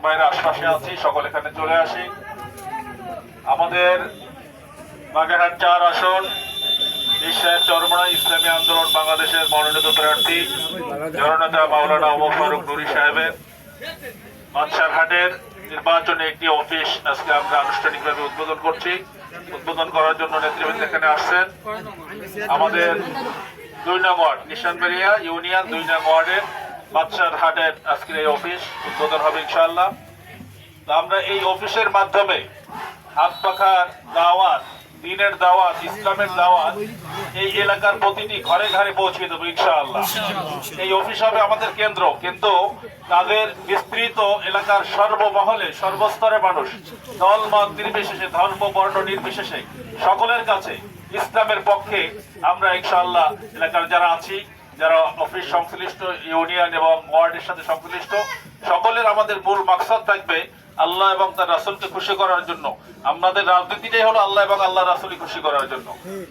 ভাইরা আশপাশে আছি, সকল এখানে চলে আসি। আমাদের বাগেরহাট 4 আসন সাহেব চরমোনা ইসলামী আন্দোলন বাংলাদেশের মনোনীত প্রার্থী জননেতা মাওলানা ওমর ফারুক নুরী সাহেবের বাদশারহাটের নির্বাচনে একটি অফিস আজকে আমরা আনুষ্ঠানিকভাবে উদ্বোধন করছি। উদ্বোধন করার জন্য নেতৃবৃন্দ এখানে আসছেন। আমাদের 2 নং ওয়ার্ড নিশানবেরিয়া ইউনিয়ন 2 নং ওয়ার্ডের বাদশারহাটের আজকের এই অফিস উদ্বোধন হবে ইনশাআল্লাহ। আমরা এই অফিসের মাধ্যমে হাত পাখার দাওয়াত, দ্বীনের দাওয়াত, ইসলামের দাওয়াত এই এলাকার প্রতিটি ঘরে ঘরে পৌঁছে দেবো ইনশাআল্লাহ। এই অফিস হবে আমাদের কেন্দ্র, কিন্তু তাদের বিস্তৃত এলাকার সর্বমহলে সর্বস্তরে মানুষ, দল মত নির্বিশেষে, ধর্ম বর্ণ নির্বিশেষে সকলের কাছে ইসলামের পক্ষে আমরা ইনশাআল্লাহ এলাকার যারা আছি, যারা অফিস সংশ্লিষ্ট, ইউনিয়ন এবং ওয়ার্ডের সাথে সংশ্লিষ্ট, সকলের আমাদের মূল মাকসাদ থাকবে আল্লাহ এবং তার রাসূলকে খুশি করার জন্য। আমাদের রাজনীতিটাই হলো আল্লাহ এবং আল্লাহ রাসূলকে খুশি করার জন্য।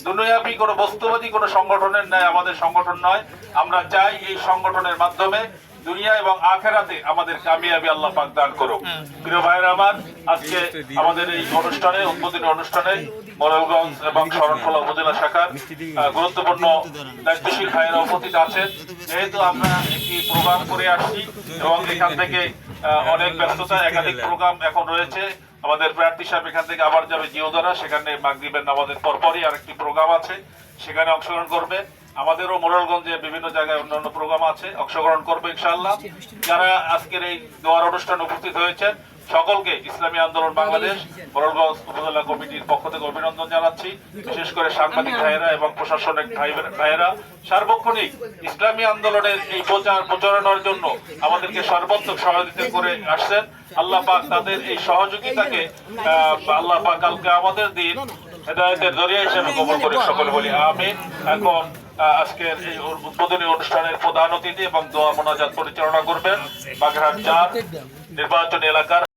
দুনিয়াবি কোনো বস্তুবাদী কোনো সংগঠনের ন্যায় আমাদের সংগঠন নয়। আমরা চাই এই সংগঠনের মাধ্যমে দুনিয়া এবং আখেরাতে আমাদের কামিয়াবি আল্লাহ পাক দান করুক। প্রিয় ভাইরা আমার, আজকে আমাদের এই অনুষ্ঠানে, উদ্বোধনী অনুষ্ঠানে মোরেলগঞ্জ এবং শরণখোলা উপজেলা শাখার গুরুত্বপূর্ণ দায়িত্বশীল ভাইয়েরা উপস্থিত আছেন। যেহেতু আমরা একটি প্রোগ্রাম করে আসছি এবং এখান থেকে অনেক ব্যস্ততা, একাধিক প্রোগ্রাম এখন রয়েছে। আমাদের প্রার্থী সাহেব এখান থেকে আবার যাবে জিওদারা, সেখানে মাগরিবের নামাজের পরপরই আরেকটি প্রোগ্রাম আছে, সেখানে অংশগ্রহণ করবে। আমাদেরও মোরেলগঞ্জে বিভিন্ন জায়গায় অন্যান্য প্রোগ্রাম আছে, অংশগ্রহণ করবে ইনশাআল্লাহ। যারা আজকের এই দোয়ার অনুষ্ঠানে উপস্থিত হয়েছেন সকলকে ইসলামী আন্দোলন বাংলাদেশ মোরেলগঞ্জ উপজেলা কমিটির পক্ষ থেকে অভিনন্দন জানাচ্ছি। বিশেষ করে সাংবাদিক ভাইয়েরা এবং প্রশাসনিক ভাইয়েরা সার্বক্ষণিক ইসলামী আন্দোলনের এই প্রচারণার জন্য আমাদেরকে সর্বাত্মক সহযোগিতা করে আসছেন। আল্লাহ পাক তাদের এই সহযোগিতাকে আল্লাহ পাক কালকে আমাদের দিন হেদায়েতের জরিয়া হিসেবে কবুল করে, সকলে বলি আমিন। এখন আজকের এই উদ্বোধনী অনুষ্ঠানের প্রধান অতিথি এবং দোয়া মোনাজাত পরিচালনা করবেন বাগেরহাট 4 নির্বাচনী এলাকার